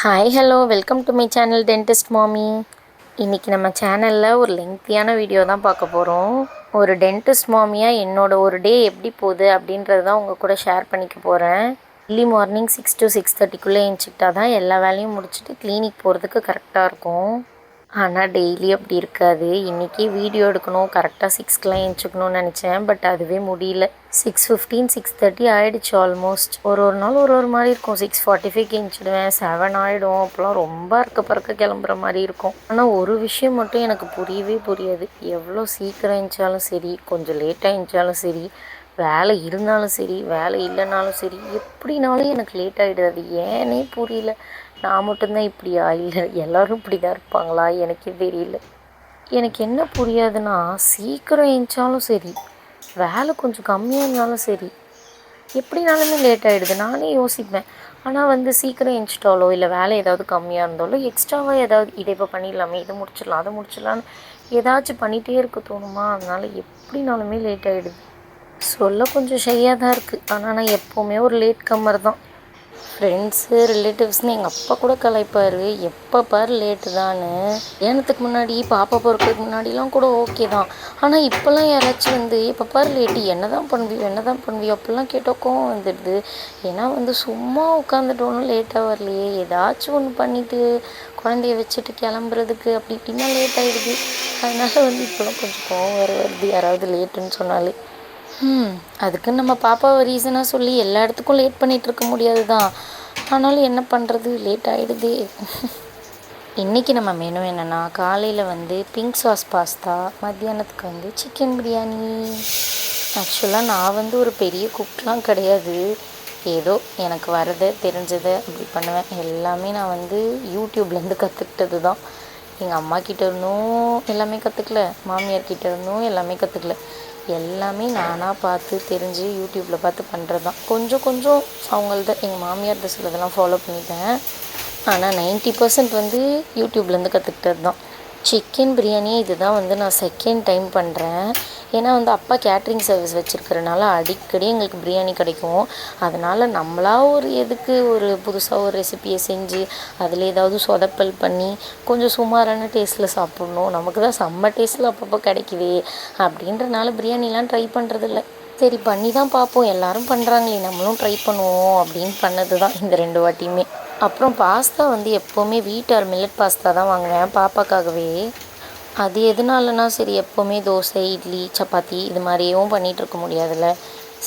Hi hello welcome to my channel dentist மாமி. இன்றைக்கி நம்ம சேனலில் ஒரு லெங்க்தியான வீடியோ தான் பார்க்க போகிறோம். ஒரு டென்டிஸ்ட் மாமியாக என்னோடய ஒரு டே எப்படி போகுது அப்படின்றது தான் உங்கள் கூட ஷேர் பண்ணிக்க போகிறேன். டெய்லி மார்னிங் 6 to 6:30 எழுந்திரிச்சிக்கிட்டா தான் எல்லா வேலையும் முடிச்சுட்டு கிளினிக் போகிறதுக்கு கரெக்டாக இருக்கும். ஆனால் டெய்லி அப்படி இருக்காது. இன்றைக்கி வீடியோ எடுக்கணும், கரெக்டாக 6 எழுந்திரிக்கணும்னு நினச்சேன். பட் அதுவே முடியல. 6:15 6:30 ஆகிடுச்சு ஆல்மோஸ்ட். ஒரு நாள் ஒரு மாதிரி இருக்கும். 6:45 எழுந்திரிடுவேன், 7 ஆகிடும். அப்போலாம் ரொம்ப அறக்க பறக்க கிளம்புற மாதிரி இருக்கும். ஆனால் ஒரு விஷயம் மட்டும் எனக்கு புரியவே புரியாது. எவ்வளோ சீக்கிரம் எழுந்திரிச்சாலும் சரி, கொஞ்சம் லேட்டாக எழுந்திரிச்சாலும் சரி, வேலை இருந்தாலும் சரி, வேலை இல்லைனாலும் சரி, எப்படினாலும் எனக்கு லேட் ஆகிடுது. அது ஏன்னே புரியல. நான் மட்டும்தான் இப்படியா, இல்லை எல்லோரும் இப்படி தான் இருப்பாங்களா, எனக்கே தெரியல. எனக்கு என்ன புரியாதுன்னா, சீக்கிரம் எழுந்திரிச்சாலும் சரி, வேலை கொஞ்சம் கம்மியாக இருந்தாலும் சரி, எப்படினாலுமே லேட் ஆகிடுது. நானே யோசிப்பேன். ஆனால் சீக்கிரம் எழுந்திரிச்சிட்டாலோ இல்லை வேலை ஏதாவது கம்மியாக இருந்தாலோ எக்ஸ்ட்ராவாக ஏதாவது இதை இப்போ பண்ணிடலாமே, இதை முடிச்சிடலாம் அதை முடிச்சிடலான்னு ஏதாச்சும் பண்ணிகிட்டே இருக்க தோணுமா. அதனால் எப்படினாலுமே லேட் ஆகிடுது. சொல்ல கொஞ்சம் ஷையாக தான் இருக்குது. ஆனால் நான் எப்போவுமே ஒரு லேட் கம்மர் தான். ஃப்ரெண்ட்ஸு ரிலேட்டிவ்ஸ்னு எங்கள் அப்பா கூட கலாய்ப்பார், எப்போ பாரு லேட்டு தான்னு. கல்யாணத்துக்கு முன்னாடி, பாப்பா பிறக்கிறதுக்கு முன்னாடிலாம் கூட ஓகே தான். ஆனால் இப்போல்லாம் யாராச்சும் எப்போ பாரு லேட்டு, என்ன தான் பண்ணுவியோ அப்படிலாம் கேட்டால் கோவம் வந்துடுது. ஏன்னா சும்மா உட்காந்துட்டோன்னு லேட்டாக வரலையே, ஏதாச்சும் ஒன்று பண்ணிவிட்டு குழந்தைய வச்சுட்டு கிளம்புறதுக்கு அப்படி இப்படின்னா லேட் ஆகிடுது. அதனால் இப்போலாம் கொஞ்சம் கோவம் வருது யாராவது லேட்டுன்னு சொன்னாலே. அதுக்குன்னு நம்ம பாப்பாவை ரீசனாக சொல்லி எல்லா இடத்துக்கும் லேட் பண்ணிகிட்ருக்க முடியாது தான். ஆனாலும் என்ன பண்ணுறது, லேட் ஆகிடுதே. இன்றைக்கி நம்ம மெனு என்னென்னா, காலையில் பிங்க் சாஸ் பாஸ்தா, மத்தியானத்துக்கு சிக்கன் பிரியாணி. ஆக்சுவலாக நான் ஒரு பெரிய குக்லாம் கிடையாது. ஏதோ எனக்கு வரதை தெரிஞ்சதை அப்படி பண்ணுவேன். எல்லாமே நான் யூடியூப்லேருந்து கற்றுக்கிட்டது தான். எங்கள் அம்மா கிட்டே இருந்தும் எல்லாமே கற்றுக்கல, மாமியார் கிட்டே இருந்தும் எல்லாமே கற்றுக்கல. எல்லாமே நானாக பார்த்து தெரிஞ்சு யூடியூப்பில் பார்த்து பண்ணுறது தான். கொஞ்சம் கொஞ்சம் அவங்கள்த எங்கள் மாமியார்த சிலதெல்லாம் ஃபாலோ பண்ணிட்டேன். ஆனால் 90% யூடியூப்லேருந்து கற்றுக்கிட்டது தான். சிக்கன் பிரியாணி இது தான் நான் செகண்ட் டைம் பண்ணுறேன். ஏன்னா அப்பா கேட்ரிங் சர்வீஸ் வச்சுருக்கிறனால அடிக்கடி எங்களுக்கு பிரியாணி கிடைக்கும். அதனால் நம்மளாக எதுக்கு ஒரு புதுசாக ஒரு ரெசிப்பியை செஞ்சு அதில் ஏதாவது சொதப்பல் பண்ணி கொஞ்சம் சுமாரான டேஸ்ட்டில் சாப்பிட்ணும், நமக்கு தான் செம்ம டேஸ்ட்டில் அப்பப்போ கிடைக்குதே அப்படின்றனால பிரியாணிலாம் ட்ரை பண்ணுறதில்ல. சரி பண்ணி தான் பார்ப்போம், எல்லோரும் பண்ணுறாங்களே நம்மளும் ட்ரை பண்ணுவோம் அப்படின்னு பண்ணது தான் இந்த 2 வாட்டியுமே. அப்புறம் பாஸ்தா எப்போவுமே வீட் ஆர் மில்லட் பாஸ்தா தான் வாங்குவேன் பாப்பாக்காகவே. அது எதனாலனா, சரி எப்போவுமே தோசை, இட்லி, சப்பாத்தி இது மாதிரியும் பண்ணிகிட்ருக்க முடியாதுல்ல.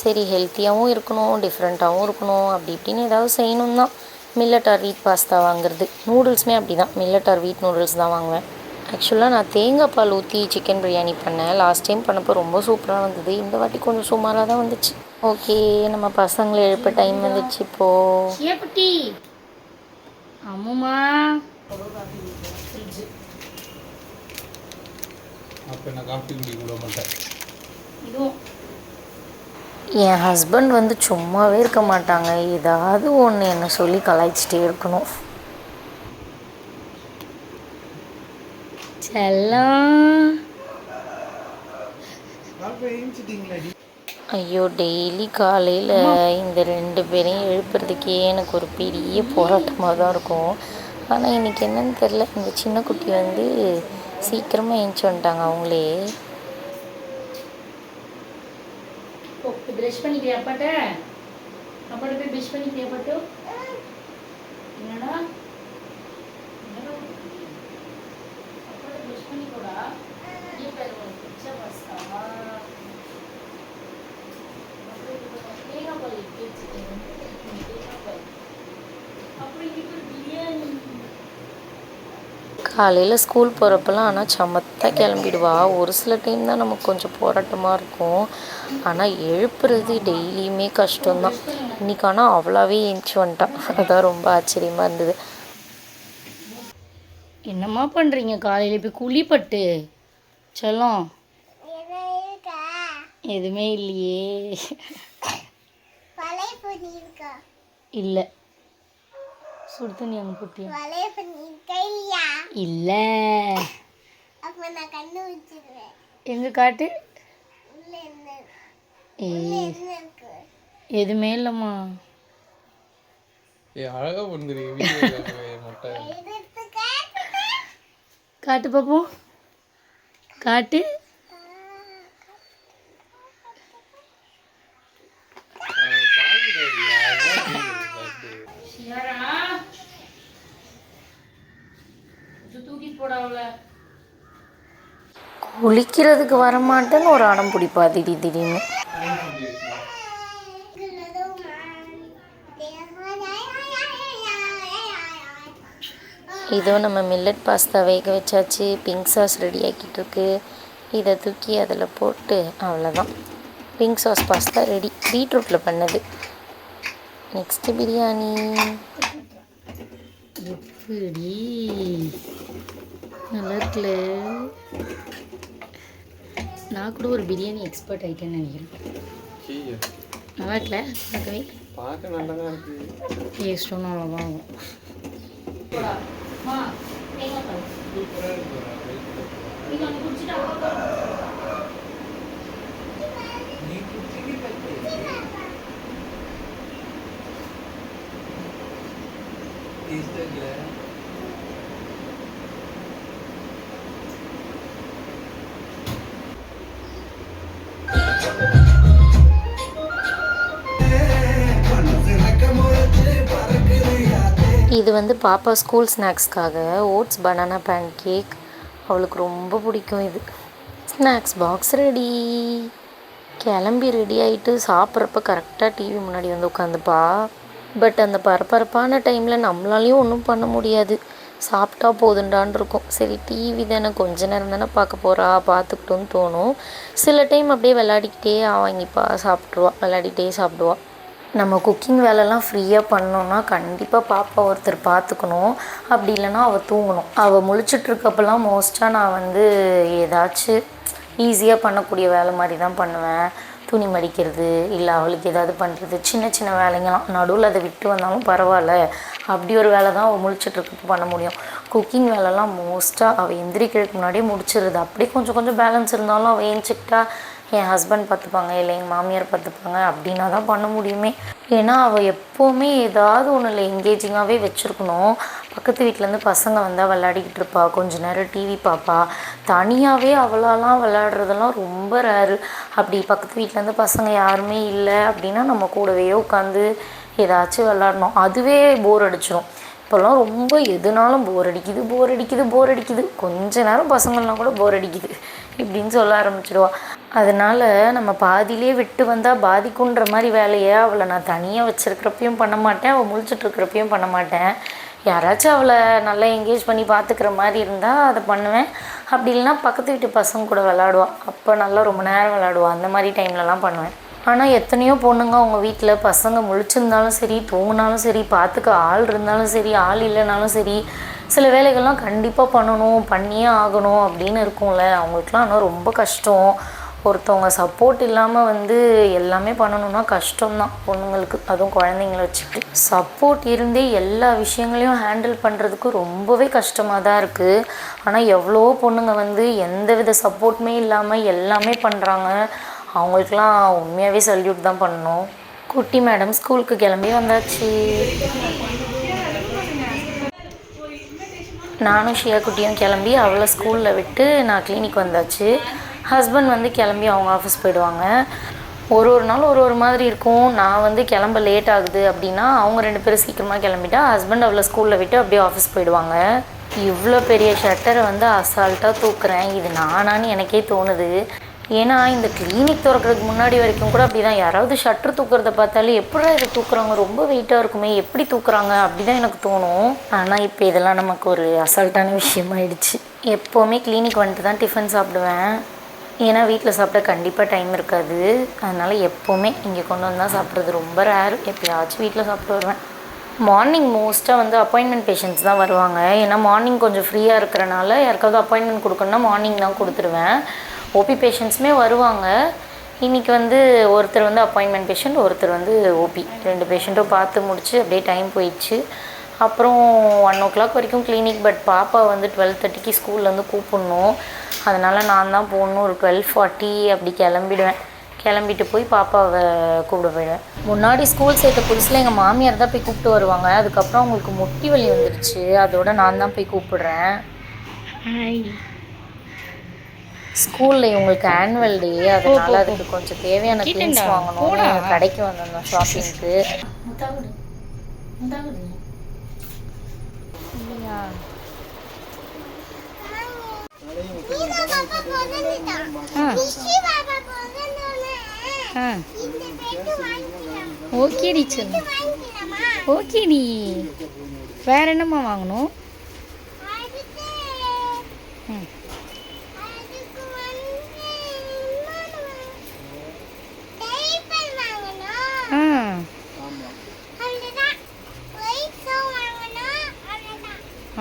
சரி ஹெல்த்தியாகவும் இருக்கணும், டிஃப்ரெண்ட்டாகவும் இருக்கணும், அப்படி இப்படின்னு ஏதாவது செய்யணும் தான் மில்லட் ஆர் வீட் பாஸ்தா வாங்குறது. நூடுல்ஸுமே அப்படி தான், மில்லட் ஆர் வீட் நூடுல்ஸ் தான் வாங்குவேன். ஆக்சுவலாக நான் தேங்காய் பால் ஊற்றி சிக்கன் பிரியாணி பண்ணேன். லாஸ்ட் டைம் பண்ணப்போ ரொம்ப சூப்பராக வந்தது. இந்த வாட்டி கொஞ்சம் சுமாராக தான் வந்துச்சு. ஓகே, நம்ம பசங்களை எழுப்ப டைம் வந்துச்சு இப்போது. ஏப்பட்டி அம்மா என் ஹஸ்பண்ட் சும்மாவே இருக்க மாட்டாங்க. ஏதாவது ஒன்று என்னை சொல்லி கலாய்ச்சிட்டே இருக்கணும். செல்லம் ஐயோ, டெய்லி காலையில் இந்த 2 பேரையும் எழுப்புறதுக்கே எனக்கு ஒரு பெரிய போராட்டமாக தான் இருக்கும். ஆனால் இன்றைக்கி என்னன்னு தெரில, இந்த சின்ன குட்டி சீக்கிரமாக எழுந்துச்சி வந்துட்டாங்க அவங்களே. ப்ரஷ் பண்ணிக்கிறியா அப்பாட்ட? அப்பாட்ட போய் ப்ரஷ் பண்ணிக்கிறியா பாட்டு? என்னடா அப்பாட்ட ப்ரஷ் பண்ணிக்கூடா. காலையில் ஸ்கூல் போகிறப்பெல்லாம் ஆனால் சமத்தாக கிளம்பிடுவா. ஒரு சில டைம் தான் நமக்கு கொஞ்சம் போராட்டமாக இருக்கும். ஆனால் எழுப்புறது டெய்லியுமே கஷ்டம்தான். இன்றைக்கி ஆனால் அவ்வளோவே எழுந்துச்சி வந்துட்டான். அதுதான் ரொம்ப ஆச்சரியமாக இருந்தது. என்னம்மா பண்ணுறீங்க காலையில் போய் குளிப்பட்டு? செல்லம் எதுவுமே இல்லையே. இல்லை, சுடு தண்ணி அங்கே போட்டியா? இல்லை, எங்கே காட்டு. எதுவுமே இல்லைம்மா. அழகா பண்ணுறீங்க. காட்டு பார்ப்போம், காட்டு. தூக்கி போடாவல குளிக்கிறதுக்கு வரமாட்டேன்னு ஒரு அடம் பிடிப்பா திடீர்னு. இதோ நம்ம மில்லட் பாஸ்தா வேக வச்சாச்சு. பிங்க் சாஸ் ரெடி ஆக்கிட்டு இருக்கு. இதை தூக்கி அதில் போட்டு அவ்வளோதான், பிங்க் சாஸ் பாஸ்தா ரெடி. பீட்ரூட்டில் பண்ணது. நெக்ஸ்ட்டு பிரியாணி. எப்படி நல்லா இருக்குல்ல? நான் கூட ஒரு பிரியாணி எக்ஸ்பர்ட் ஆகிட்டேன்னு நினைக்கிறேன். நல்லா இருக்குல்ல? பார்க்கவே பார்க்க நல்லா தான் இருக்கு. டேஸ்ட்டும் நல்லா தான் ஆகும். இது வந்து பாப்பா ஸ்கூல் ஸ்நாக்ஸ்க்காக ஓட்ஸ் பனானா பேன் கேக். அவளுக்கு ரொம்ப பிடிக்கும் இது. Snacks box ready. கிளம்பி ரெடி ஆகிட்டு சாப்பிட்றப்ப கரெக்டாக டிவி முன்னாடி வந்து உட்காந்துப்பா. பட் அந்த பரபரப்பான டைமில் நம்மளாலையும் ஒன்றும் பண்ண முடியாது. சாப்பிட்டா போதுண்டான் இருக்கும். சரி டிவி தானே, கொஞ்ச நேரம் தானே பார்க்க போகிறா, பார்த்துக்கிட்டோன்னு தோணும். சில டைம் அப்படியே விளையாடிக்கிட்டே வாங்கிப்பா சாப்பிட்ருவா, விளையாடிக்கிட்டே சாப்பிடுவா. நம்ம குக்கிங் வேலைலாம் ஃப்ரீயாக பண்ணோன்னா கண்டிப்பாக பாப்பா ஒருத்தர் பார்த்துக்கணும். அப்படி இல்லைன்னா அவள் தூங்கணும். அவள் முழிச்சிட்ருக்கப்பெல்லாம் மோஸ்ட்டாக நான் வந்து ஏதாச்சும் ஈஸியாக பண்ணக்கூடிய வேலை மாதிரி தான் பண்ணுவேன். துணி மடிக்கிறது, இல்லை அவளுக்கு ஏதாவது பண்ணுறது, சின்ன சின்ன வேலைங்களாம். நடுவில் அதை விட்டு வந்தாலும் பரவாயில்ல, அப்படி ஒரு வேலை தான் அவள் முழிச்சிட்ருக்கப்போ பண்ண முடியும். குக்கிங் வேலைலாம் மோஸ்ட்டாக அவள் எந்திரிக்கிறதுக்கு முன்னாடியே முடிச்சிடுறது. அப்படியே கொஞ்சம் கொஞ்சம் பேலன்ஸ் இருந்தாலும் அவள் ஏஞ்சிக்கிட்டா என் ஹஸ்பண்ட் பார்த்துப்பாங்க, இல்லை எங்கள் மாமியார் பார்த்துப்பாங்க, அப்படின்னா தான் பண்ண முடியுமே. ஏன்னா அவள் எப்போவுமே ஏதாவது ஒன்றில் எங்கேஜிங்காகவே வச்சுருக்கணும். பக்கத்து வீட்டிலேருந்து பசங்க வந்தால் விளையாடிக்கிட்டு இருப்பா, கொஞ்சம் நேரம் டிவி பார்ப்பா. தனியாகவே அவளாலாம் விளையாடுறதெல்லாம் ரொம்ப ரேரு. அப்படி பக்கத்து வீட்டிலேருந்து பசங்க யாருமே இல்லை அப்படின்னா நம்ம கூடவே உட்காந்து ஏதாச்சும் விளாடணும். அதுவே போர் அடிச்சிடும். இப்போல்லாம் ரொம்ப எதுனாலும் போர் அடிக்குது. கொஞ்ச நேரம் பசங்கள்லாம் கூட போர் அடிக்குது இப்படின்னு சொல்ல ஆரம்பிச்சிடுவா. அதனால் நம்ம பாதியிலே விட்டு வந்தால் பாதிக்குன்ற மாதிரி வேலையை அவளை நான் தனியாக வச்சுருக்கிறப்பையும் பண்ண மாட்டேன், அவள் முழிச்சிட்ருக்கிறப்பையும் பண்ண மாட்டேன். யாராச்சும் அவளை நல்லா என்கேஜ் பண்ணி பார்த்துக்கிற மாதிரி இருந்தால் அதை பண்ணுவேன். அப்படி இல்லைன்னா பக்கத்து வீட்டு பசங்க கூட விளாடுவா. அப்போ நல்லா ரொம்ப நேரம் விளாடுவா. அந்த மாதிரி டைம்லலாம் பண்ணுவேன். ஆனால் எத்தனையோ பொண்ணுங்க அவங்க வீட்டில் பசங்க முழிச்சிருந்தாலும் சரி, தூங்கினாலும் சரி, பார்த்துக்க ஆள் இருந்தாலும் சரி, ஆள் இல்லைனாலும் சரி, சில வேலைகள்லாம் கண்டிப்பாக பண்ணணும், பண்ணியே ஆகணும் அப்படின்னு இருக்கும்ல. அவங்களுக்குலாம் ஆனால் ரொம்ப கஷ்டம். ஒருத்தவங்க சப்போர்ட் இல்லாமல் வந்து எல்லாமே பண்ணணுன்னா கஷ்டம்தான் பொண்ணுங்களுக்கு, அதுவும் குழந்தைங்கள வச்சுக்கிட்டு. சப்போர்ட் இருந்தே எல்லா விஷயங்களையும் ஹேண்டில் பண்ணுறதுக்கு ரொம்பவே கஷ்டமாக தான் இருக்குது. ஆனால் எவ்வளோ பொண்ணுங்க வந்து எந்த வித சப்போர்ட்டுமே இல்லாமல் எல்லாமே பண்ணுறாங்க. அவங்களுக்கெலாம் உண்மையாகவே சல்யூட் தான் பண்ணணும். குட்டி மேடம் ஸ்கூலுக்கு கிளம்பி வந்தாச்சு. நானும் ஷியா குட்டியும் கிளம்பி அவளை ஸ்கூலில் விட்டு நான் கிளினிக் வந்தாச்சு. ஹஸ்பண்ட் வந்து கிளம்பி அவங்க ஆஃபீஸ் போயிடுவாங்க. ஒரு நாள் ஒரு மாதிரி இருக்கும். நான் வந்து கிளம்ப லேட் ஆகுது அப்படின்னா அவங்க 2 பேரும் சீக்கிரமாக கிளம்பிட்டா ஹஸ்பண்ட் அவளை ஸ்கூலில் விட்டு அப்படியே ஆஃபீஸ் போயிடுவாங்க. இவ்வளோ பெரிய ஷட்டரை வந்து அசால்ட்டாக தூக்குறேன், இது நானான்னு எனக்கே தோணுது. ஏன்னா இந்த கிளினிக் திறக்கிறதுக்கு முன்னாடி வரைக்கும் கூட அப்படி தான், யாராவது ஷட்டர் தூக்குறத பார்த்தாலே எப்படா இதை தூக்குறாங்க, ரொம்ப வெயிட்டாக இருக்குமே, எப்படி தூக்குறாங்க அப்படி தான் எனக்கு தோணும். ஆனால் இப்போ இதெல்லாம் நமக்கு ஒரு அசால்ட்டான விஷயமாயிடுச்சு. எப்போவுமே கிளினிக் வந்துட்டு தான் டிஃபன் சாப்பிடுவேன். ஏன்னா வீட்டில் சாப்பிட கண்டிப்பாக டைம் இருக்காது. அதனால் எப்போவுமே இங்கே கொண்டு வந்து தான் சாப்பிட்றது ரொம்ப ரேர். எப்போயாச்சும் வீட்டில் சாப்பிட்டு வருவேன். மார்னிங் மோஸ்ட்டாக வந்து அப்பாயின்மெண்ட் பேஷண்ட்ஸ் தான் வருவாங்க. ஏன்னா மார்னிங் கொஞ்சம் ஃப்ரீயாக இருக்கிறனால யாருக்காவது அப்பாயின்மெண்ட் கொடுக்கணுன்னா மார்னிங் தான் கொடுத்துருவேன். ஓபி பேஷண்ட்ஸுமே வருவாங்க. இன்றைக்கி வந்து ஒருத்தர் வந்து அப்பாயின்மெண்ட் பேஷண்ட், ஒருத்தர் வந்து ஓபி, 2 பேஷண்ட்டும் பார்த்து முடிச்சு அப்படியே டைம் போயிடுச்சு. அப்புறம் 1 o'clock வரைக்கும் கிளினிக். பட் பாப்பா வந்து 12:30க்கு ஸ்கூல்லேருந்து கூப்பிடணும். அதனால் நான் தான் போகணும். ஒரு 12:40 அப்படி கிளம்பிடுவேன். கிளம்பிட்டு போய் பாப்பாவை கூப்பிட போயிடுவேன். முன்னாடி ஸ்கூல் சேர்த்த புதுசில் எங்கள் மாமியார் தான் போய் கூப்பிட்டு வருவாங்க. அதுக்கப்புறம் அவங்களுக்கு முட்டி வலி வந்துடுச்சு, அதோட நான் தான் போய் கூப்பிடுறேன். ஸ்கூலில் இவங்களுக்கு ஆனுவல் டே, அதனால அதுக்கு கொஞ்சம் தேவையான திங்ஸ் வாங்கணும். கடைக்கு வந்திருந்தோம் ஷாப்பிங்க்கு. இல்லையா ஓகேடி சொல்லு. ஓகேடி. வேற என்னம்மா வாங்கணும்?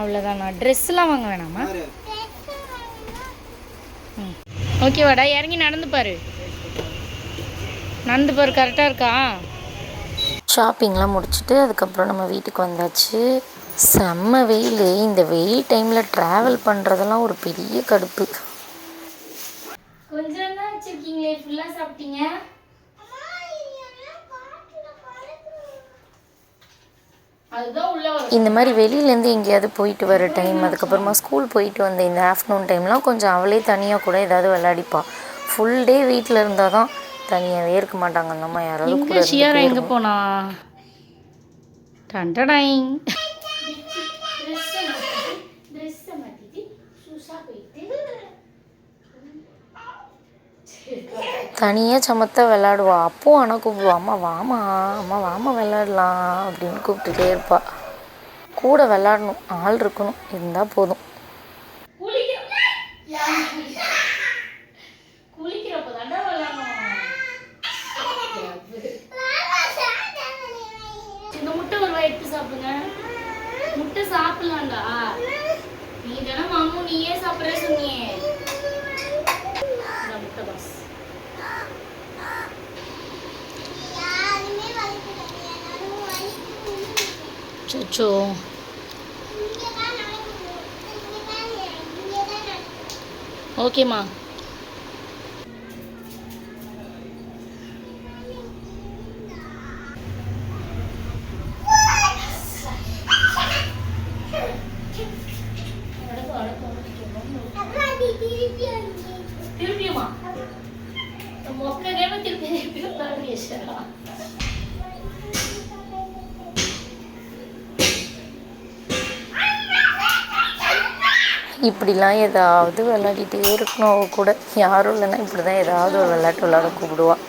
அவ்வளோதானா? ட்ரெஸ்லாம் வாங்க வேணாமா? ஓகேவாடா, இறங்கி நடந்து பாரு. நடந்து பாரு, கரெக்டாக இருக்கா? ஷாப்பிங்லாம் முடிச்சுட்டு அதுக்கப்புறம் நம்ம வீட்டுக்கு வந்தாச்சு. செம்ம வெயில். இந்த வெயில் டைமில் ட்ராவல் பண்ணுறதெல்லாம் ஒரு பெரிய கடுப்பு. கொஞ்சம் தான் வச்சுருக்கீங்களே, ஃபுல்லாக சாப்பிட்டீங்க. இந்த மாதிரி வெளியிலேருந்து எங்கேயாவது போயிட்டு வர டைம், அதுக்கப்புறமா ஸ்கூல் போயிட்டு வந்த இந்த ஆஃப்டர்நூன் டைம்லாம் கொஞ்சம் அவளே தனியாக கூட ஏதாவது விளையாடிப்பாள். ஃபுல் டே வீட்டில் இருந்தால் தான் தனியாகவே இருக்க மாட்டாங்க அந்த அம்மா. யாராவது கூட ஷியாரா எங்கே போனா? டண்டடாயிங். தனியாக சமத்தா விளாடுவா. அப்போது ஆனால் கூப்பிடுவா, அம்மா வாமா, அம்மா வாமா விளாடலாம் அப்படின்னு கூப்பிட்டுட்டே இருப்பாள். கூட விளாடணும், ஆள் இருக்கணும், இருந்தால் போதும். இந்த முட்டை ஒரு வாய் எடுத்து சாப்பிடுங்க. முட்டை சாப்பிடலாம்டா. நீ தானே மாமு நீயே சாப்பிட்ற சொன்னியே. முட்டை பாஸ். சச்சோ. ஓகேம்மா. திருப்பியுமா மொக்க கேம திருப்பி இப்படிலாம் ஏதாவது விளையாடிட்டே இருக்கணும். அவள் கூட யாரும் இல்லைன்னா இப்படி தான் ஏதாவது ஒரு விளையாட்டு விளையாட கூப்பிடுவாள்.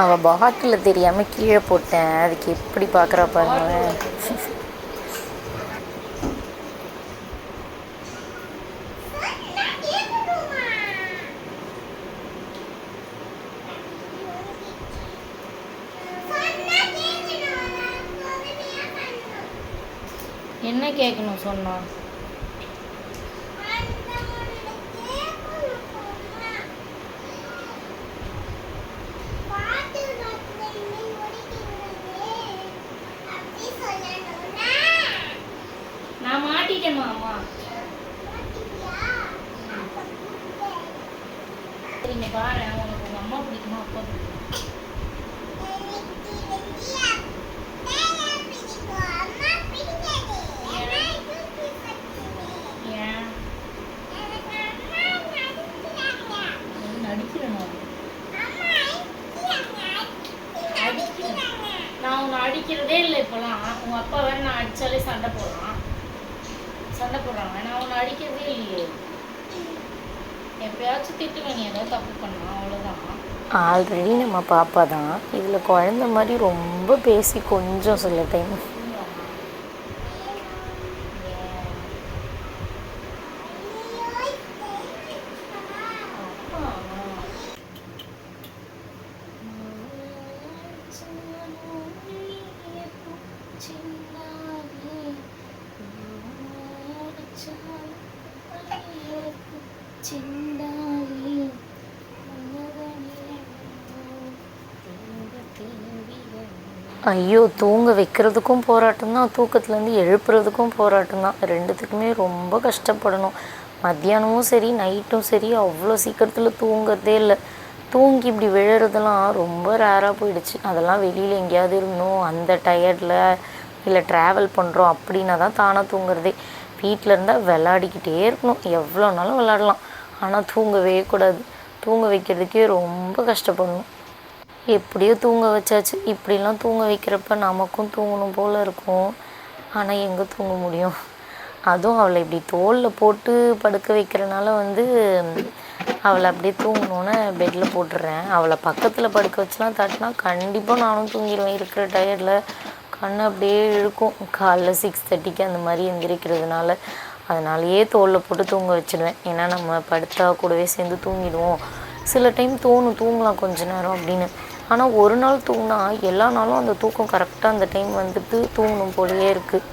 அவள் பாட்டில் தெரியாமல் கீழே போட்டேன், அதுக்கு எப்படி பார்க்குறா பாருங்களேன். என்ன கேட்கணும் சொன்னா? நான் மாட்டிட்டேம்மா. அம்மா சரிங்க பாரு, உனக்கு உங்கள் அம்மா பிடிக்குமா அப்பா பிடிக்குமா? நான் உன்னை அடிக்கிறதே இல்லை இப்போலாம். உங்கள் அப்பா வேற நான் அடித்தாலே சண்டை போடுறாங்க. நான் உன்னை அடிக்கிறதே இல்லையே. எப்பயாச்சும் திட்டுவேன் நீ ஏதாவது தப்பு பண்ணா, அவ்வளோதான். ஆல்ரெடி நம்ம பாப்பா தான், இதில் குழந்த மாதிரி ரொம்ப பேசி கொஞ்சம் சில டைம். ஐயோ, தூங்க வைக்கிறதுக்கும் போராட்டம் தான், தூக்கத்துலேருந்து எழுப்புறதுக்கும் போராட்டம் தான். ரெண்டுத்துக்குமே ரொம்ப கஷ்டப்படணும். மத்தியானமும் சரி நைட்டும் சரி அவ்வளோ சீக்கிரத்தில் தூங்குறதே இல்லை. தூங்கி இப்படி விழுறதெல்லாம் ரொம்ப ரேராக போயிடுச்சு. அதெல்லாம் வெளியில் எங்கேயாவது இருந்தோம் அந்த டயர்டில் இல்லை ட்ராவல் பண்ணுறோம் அப்படின்னா தான் தானாக தூங்குறதே. வீட்டில் இருந்தால் விளாடிக்கிட்டே இருக்கணும், எவ்வளோ நாளும் விளாடலாம், ஆனால் தூங்கவே கூடாது. தூங்க வைக்கிறதுக்கே ரொம்ப கஷ்டப்படணும். எப்படியோ தூங்க வச்சாச்சு. இப்படிலாம் தூங்க வைக்கிறப்ப நமக்கும் தூங்கணும் போல் இருக்கும், ஆனால் எங்கே தூங்க முடியும்? அதுவும் அவளை இப்படி தோளில் போட்டு படுக்க வைக்கிறனால அவளை அப்படியே தூங்கணுன்னு பெட்டில் போட்டுடுறேன். அவளை பக்கத்தில் படுக்க வச்சுலாம் தட்டினா கண்டிப்பாக நானும் தூங்கிடுவேன். இருக்கிற டயர்டில் கண் அப்படியே இழுக்கும். காலைல 6:30க்கு அந்த மாதிரி எந்திரிக்கிறதுனால அதனாலேயே தோளில் போட்டு தூங்க வச்சுடுவேன். ஏன்னா நம்ம படுத்தா கூடவே சேர்ந்து தூங்கிடுவோம். சில டைம் தோணும் தூங்கலாம் கொஞ்ச நேரம் அப்படின்னு, ஆனால் ஒரு நாள் தூங்கினா எல்லா நாளும் அந்த தூக்கம் கரெக்டாக அந்த டைம் தூங்கணும் போலேயே இருக்குது.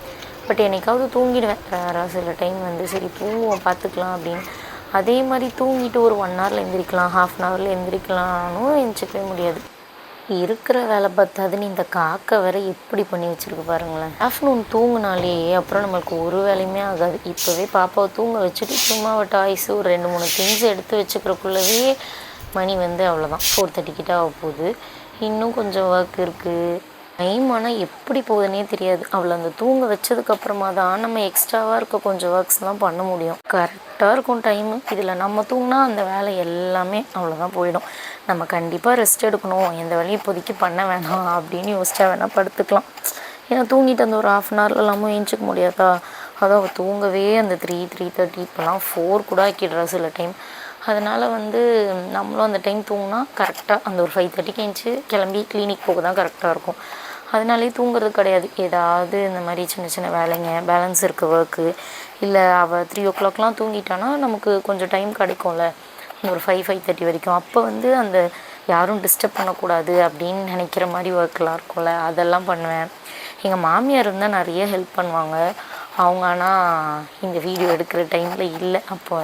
பட் என்னைக்காவது தூங்கிடுவேன் ரேராக. சில டைம் சரி தூங்குவோம் பார்த்துக்கலாம் அப்படின்னு. அதே மாதிரி தூங்கிட்டு ஒரு 1 ஹவரில் எந்திரிக்கலாம், ½ அன் ஹவரில் எந்திரிக்கலாம்னும் எந்திரிக்கவே முடியாது. இருக்கிற வேலை பார்த்தாதுன்னு இந்த காக்கை வேறு எப்படி பண்ணி வச்சுருக்கு பாருங்களேன். ஆஃப்டர்நூன் தூங்கினாலே அப்புறம் நம்மளுக்கு ஒரு வேலையுமே ஆகாது. இப்போவே பாப்பாவை தூங்க வச்சுட்டு சும்மா டாய்ஸு ஒரு 2-3 திங்ஸ் எடுத்து வச்சுக்கிறக்குள்ளவே மணி அவ்வளோதான் 4:30 கிட்ட ஆக போகுது. இன்னும் கொஞ்சம் ஒர்க் இருக்குது. டைம் ஆனால் எப்படி போகுதுன்னே தெரியாது. அவளை அந்த தூங்க வச்சதுக்கப்புறமா தான் நம்ம எக்ஸ்ட்ராவாக இருக்க கொஞ்சம் ஒர்க்ஸ்லாம் பண்ண முடியும். கரெக்டாக இருக்கும் டைமு. இதில் நம்ம தூங்கினா அந்த வேலை எல்லாமே அவ்வளோதான் போயிடும். நம்ம கண்டிப்பாக ரெஸ்ட் எடுக்கணும், எந்த வேலையும் இப்போதைக்கு பண்ண வேணாம் அப்படின்னு யோசிச்சா வேணால் படுத்துக்கலாம். ஏன்னா தூங்கிட்டு அந்த ஒரு ½ அன் ஹவரில் எல்லாமும் ஏஞ்சிக்க முடியாதா? அதான் அவள் தூங்கவே அந்த 3:30 இப்போலாம் 4 கூட ஆக்கிடுறா சில டைம். அதனால் நம்மளும் அந்த டைம் தூங்கினா கரெக்டாக அந்த ஒரு 5:30க்கு ஏஞ்சி கிளம்பி கிளினிக் போக தான் கரெக்டாக இருக்கும். அதனாலே தூங்குறது கிடையாது. ஏதாவது இந்த மாதிரி சின்ன சின்ன வேலைங்க, பேலன்ஸ் இருக்க ஒர்க்கு, இல்லை அவள் 3 o'clockலாம் தூங்கிட்டானா நமக்கு கொஞ்சம் டைம் கிடைக்கும்ல ஒரு 5:30 வரைக்கும். அப்போ அந்த யாரும் டிஸ்டர்ப் பண்ணக்கூடாது அப்படின்னு நினைக்கிற மாதிரி ஒர்க்கெலாம் இருக்கும்ல, அதெல்லாம் பண்ணுவேன். எங்கள் மாமியார் இருந்தால் நிறைய ஹெல்ப் பண்ணுவாங்க. அவங்க ஆனால் இந்த வீடியோ எடுக்கிற டைமில் இல்லை. அப்போ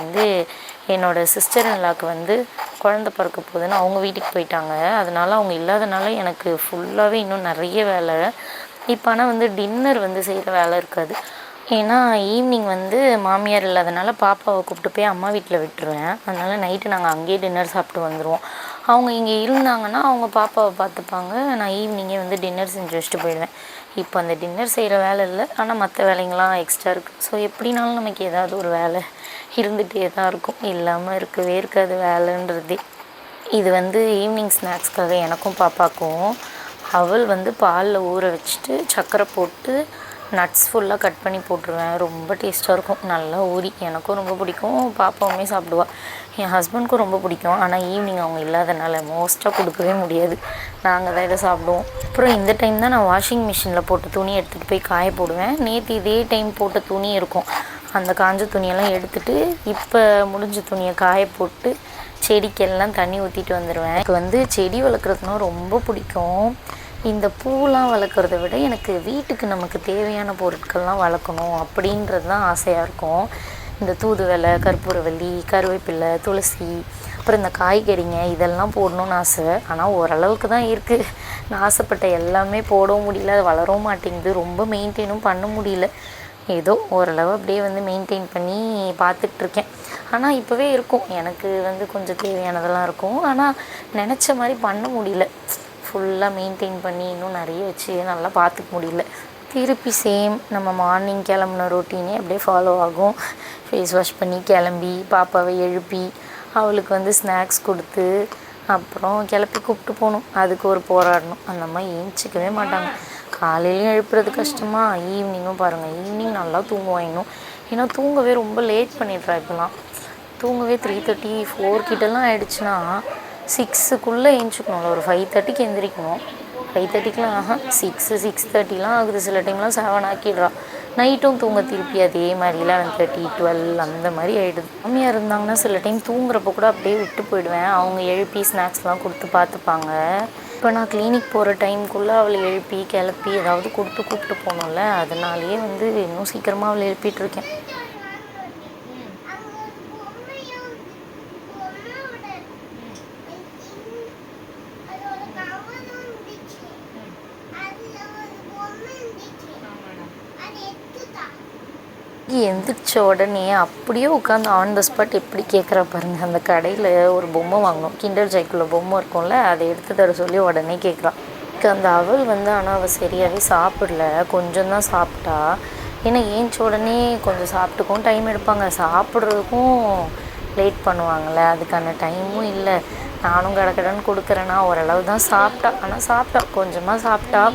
என்னோடய சிஸ்டர் இன்லாக்கு குழந்த பிறக்க போகுதுன்னு அவங்க வீட்டுக்கு போயிட்டாங்க. அதனால் அவங்க இல்லாதனால எனக்கு ஃபுல்லாகவே இன்னும் நிறைய வேலை. இப்போ ஆனால் டின்னர் செய்கிற வேலை இருக்காது. ஏன்னா ஈவினிங் மாமியார் இல்லாதனால பாப்பாவை கூப்பிட்டு போய் அம்மா வீட்டில் விட்டுருவேன். அதனால் நைட்டு நாங்கள் அங்கேயே டின்னர் சாப்பிட்டு வந்துடுவோம். அவங்க இங்கே இருந்தாங்கன்னா அவங்க பாப்பாவை பார்த்துப்பாங்க. நான் ஈவினிங்கே டின்னர் செஞ்சு வச்சுட்டு போயிடுவேன். இப்போ அந்த டின்னர் செய்கிற வேலை இல்லை, ஆனால் மற்ற வேலைங்களாம் எக்ஸ்ட்ரா இருக்குது. ஸோ எப்படினாலும் நமக்கு ஏதாவது ஒரு வேலை இருந்துகிட்டே தான் இருக்கும், இல்லாமல் இருக்கவே இருக்காது வேலைன்றதே. இது ஈவினிங் ஸ்நாக்ஸ்க்காக எனக்கும் பாப்பாக்கும் அவள் பாலில் ஊற வச்சுட்டு சர்க்கரை போட்டு நட்ஸ் ஃபுல்லாக கட் பண்ணி போட்டுருவேன். ரொம்ப டேஸ்ட்டாக இருக்கும், நல்லா ஊறி. எனக்கும் ரொம்ப பிடிக்கும், பாப்பாவுமே சாப்பிடுவாள். என் ஹஸ்பண்டுக்கும் ரொம்ப பிடிக்கும். ஆனால் ஈவினிங் அவங்க இல்லாதனால மோஸ்ட்டாக கொடுக்கவே முடியாது, நாங்கள் தான் இதை சாப்பிடுவோம். அப்புறம் இந்த டைம் தான் நான் வாஷிங் மிஷினில் போட்ட துணி எடுத்துகிட்டு போய் காய போடுவேன். நேற்று இதே டைம் போட்ட துணி இருக்கும், அந்த காஞ்ச துணியெல்லாம் எடுத்துகிட்டு இப்போ முடிஞ்ச துணியை காய போட்டு செடிக்கெல்லாம் தண்ணி ஊற்றிட்டு வந்துடுவேன். எனக்கு செடி வளர்க்குறதுனா ரொம்ப பிடிக்கும். இந்த பூலாம் வளர்க்குறத விட எனக்கு வீட்டுக்கு நமக்கு தேவையான பொருட்கள்லாம் வளர்க்கணும் அப்படின்றது தான் ஆசையாக இருக்கும். இந்த தூதுவளை, கற்பூரவள்ளி, கருவேப்பிலை, துளசி, அப்புறம் இந்த காய்கறிங்க இதெல்லாம் போடணும்னு ஆசை. ஆனால் ஓரளவுக்கு தான் இருக்குது. நான் ஆசைப்பட்ட எல்லாமே போடவும் முடியல, அது வளரவும் மாட்டேங்குது, ரொம்ப மெயின்டைனும் பண்ண முடியல. ஏதோ ஓரளவு அப்படியே மெயின்டைன் பண்ணி பார்த்துட்ருக்கேன். ஆனால் இப்போவே இருக்கும் எனக்கு கொஞ்சம் தேவையானதெல்லாம் இருக்கும். ஆனால் நினச்ச மாதிரி பண்ண முடியல, ஃபுல்லாக மெயின்டைன் பண்ணி இன்னும் நிறைய வச்சு நல்லா பார்த்துக்க முடியல. திருப்பி சேம் நம்ம மார்னிங் கிளம்புன ரொட்டீனே அப்படியே ஃபாலோ ஆகும். ஃபேஸ் வாஷ் பண்ணி கிளம்பி பாப்பாவை எழுப்பி அவளுக்கு ஸ்நாக்ஸ் கொடுத்து அப்புறம் கிளப்பி கூப்பிட்டு போகணும். அதுக்கு ஒரு போராடணும். அந்த அம்மா ஏஞ்சிக்கவே மாட்டாங்க. காலையிலையும் எழுப்புறது கஷ்டமாக, ஈவினிங்கும் பாருங்கள், ஈவினிங் நல்லா தூங்குவான் இன்னும். ஏன்னா தூங்கவே ரொம்ப லேட் பண்ணிடுறா. இப்போலாம் தூங்கவே 3:30, 4 கிட்டலாம் ஆகிடுச்சுன்னா 6க்குள்ளே ஏஞ்சிக்கணும்ல. ஒரு 5:30க்கு எந்திரிக்கணும். 5:30க்குலாம் 6:30லாம் ஆகுது. சில டைம்லாம் 7 ஆக்கிடுறா. நைட்டும் தூங்க திருப்பி அதே மாதிரி 11:30, 12 அந்த மாதிரி ஆகிடுது. மாமியார் இருந்தாங்கன்னா சில டைம் தூங்குறப்போ கூட அப்படியே விட்டு போயிடுவேன். அவங்க எழுப்பி ஸ்நாக்ஸ்லாம் கொடுத்து பார்த்துப்பாங்க. இப்போ நான் கிளினிக் போகிற டைமுக்குள்ளே அவளை எழுப்பி கிளப்பி ஏதாவது கொடுத்து கூப்பிட்டு போகணும்ல, அதனாலேயே இன்னும் சீக்கிரமாக அவளை எழுப்பிட்டுருக்கேன். எந்திரிச்ச உடனே அப்படியே உட்காந்து ஆன் த ஸ்பாட் எப்படி கேட்குறா பாருங்க. அந்த கடையில் ஒரு பொம்மை வாங்கினோம், கிண்டர் ஜாய்க்குள்ள பொம்மை இருக்கும்ல, அதை எடுத்து தர சொல்லி உடனே கேட்குறான். அந்த அவள் வந்து ஆனால் அவள் சரியாகவே சாப்பிடல, கொஞ்சம் தான் சாப்பிட்டா. ஏன்னா ஏஞ்ச உடனே கொஞ்சம் சாப்பிட்டுக்கும் டைம் எடுப்பாங்க, சாப்பிட்றதுக்கும் லேட் பண்ணுவாங்கள்ல, அதுக்கான டைமும் இல்லை. நானும் கடக்கடன்னு கொடுக்குறேன்னா ஓரளவு தான் சாப்பிட்டா, ஆனால் சாப்பிட்டா கொஞ்சமாக சாப்பிட்டா.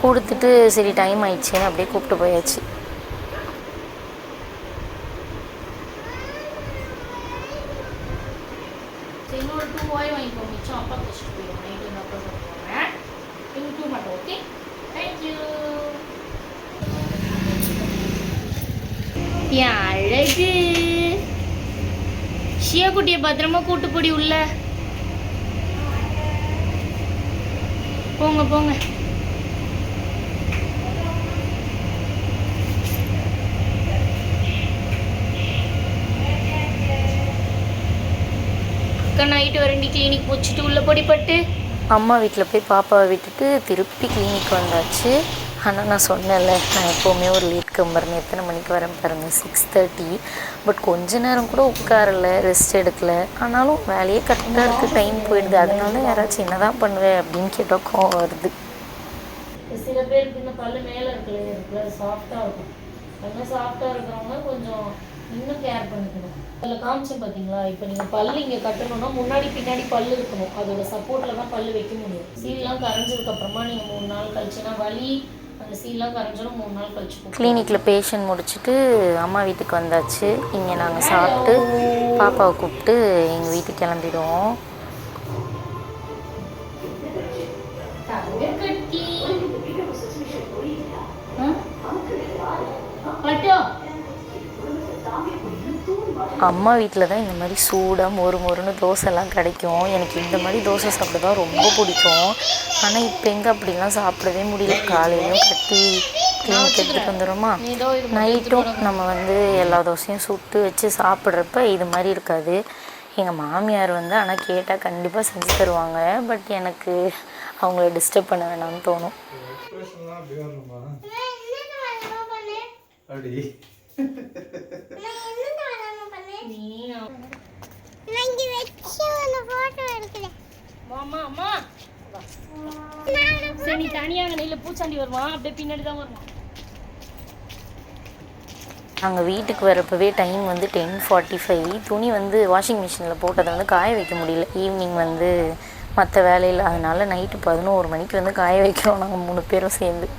கொடுத்துட்டு சரி டைம் ஆயிடுச்சுன்னு அப்படியே கூப்பிட்டு போயாச்சு. இன்னொரு 2 வாய் வாங்கிக்கோ, மிச்சம் அப்பா வச்சுட்டு போயிடும். நைட்டு என்ன அப்பா சாப்பிடுவாங்க, இன்னும் 2 மட்டும். Okay, thank you. என் அழகு ஷியா குட்டியை பத்திரமா கூட்டு போடி உள்ள. போங்க போங்க. அக்கா நைட்டு வரண்டி கிளினிக் முடிச்சுட்டு உள்ள பொடிப்பட்டு அம்மா வீட்டில் போய் பாப்பாவை விட்டுட்டு திருப்பி கிளினிக் வந்தாச்சு. ஆனால் நான் சொன்னேன்ல, நான் எப்போவுமே ஒரு லேட் கம்பர்னு. எத்தனை மணிக்கு வரேன் பாருங்கள், 6:30. பட் கொஞ்ச நேரம் கூட உட்காரல, ரெஸ்ட் எடுக்கல. ஆனாலும் வேலையே கரெக்டாக இருக்குது, டைம் போயிடுது. அதனால யாராச்சும் என்ன தான் பண்ணுவேன் அப்படின்னு கேட்டால் கோவம் வருது. சில பேருக்கு இந்த பல்லு மேலே இருக்குல்ல சாஃப்டாக இருக்கும். அதெல்லாம் சாஃப்டாக இருக்கிறவங்க கொஞ்சம் இன்னும் கேர் பண்ணிக்கணும். அதில் காமிச்சேன் பார்த்தீங்களா, இப்போ நீங்கள் பல்லு இங்கே கட்டணும்னா முன்னாடி பின்னாடி பல்லு இருக்கணும். அதோட சப்போர்ட்டில் தான் பல்லு வைக்க முடியும். சீல்லாம் கரைஞ்சதுக்கப்புறமா நீங்கள் 3 நாள் கழிச்சுன்னா வலி, அந்த சீல்லாம் கரைஞ்சாலும் 3 நாள் கழிச்சு. கிளினிக்கில் பேஷண்ட் முடிச்சுட்டு அம்மா வீட்டுக்கு வந்தாச்சு. இங்கே நாங்கள் சாப்பிட்டு பாப்பாவை கூப்பிட்டு எங்கள் வீட்டுக்கு கிளம்பிடுவோம். அம்மா வீட்டில் தான் இந்த மாதிரி சூடாக மொறுன்னு தோசைலாம் கிடைக்கும். எனக்கு இந்த மாதிரி தோசை சாப்பிட தான் ரொம்ப பிடிக்கும். ஆனால் இப்போ எங்கே அப்படிலாம் சாப்பிடவே முடியல. காலையிலையும் கட்டி கிளினிக் எடுத்துகிட்டு வந்துடுமா, நைட்டும் நம்ம வந்து எல்லா தோசையும் சுட்டு வச்சு சாப்பிட்றப்ப இது மாதிரி இருக்காது. எங்கள் மாமியார் வந்து ஆனால் கேட்டால் கண்டிப்பாக செஞ்சு தருவாங்க. பட் எனக்கு அவங்கள டிஸ்டர்ப் பண்ண வேணாம்னு தோணும். சரி தனியாக நெல்ல பூச்சாண்டி வருவான், அப்படியே பின்னாடி தான் வருவான். நாங்கள் வீட்டுக்கு வரப்பவே டைம் வந்து 10:45. துணி வந்து வாஷிங் மிஷினில் போட்டதை வந்து காய வைக்க முடியல. ஈவினிங் வந்து மற்ற வேலையில், அதனால் நைட்டு 11 மணிக்கு வந்து காய வைக்கிறோம் நாங்கள் 3 பேரும் சேர்ந்து.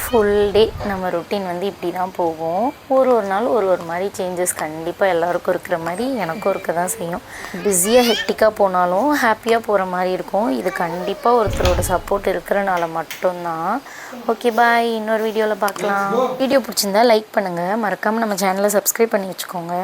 ஃபுல் டே நம்ம ரொட்டீன் வந்து இப்படி தான் போகும். ஒரு நாள் ஒரு மாதிரி சேஞ்சஸ் கண்டிப்பாக எல்லாருக்கும் இருக்கிற மாதிரி எனக்கும் இருக்க தான் செய்யும். பிஸியாக ஹெக்டிக்காக போனாலும் ஹாப்பியாக போகிற மாதிரி இருக்கும். இது கண்டிப்பாக ஒருத்தரோட சப்போர்ட் இருக்கிறனால மட்டும்தான். ஓகே பாய், இன்னொரு வீடியோவில் பார்க்கலாம். வீடியோ பிடிச்சிருந்தா லைக் பண்ணுங்கள், மறக்காமல் நம்ம சேனலை சப்ஸ்கிரைப் பண்ணி வச்சுக்கோங்க.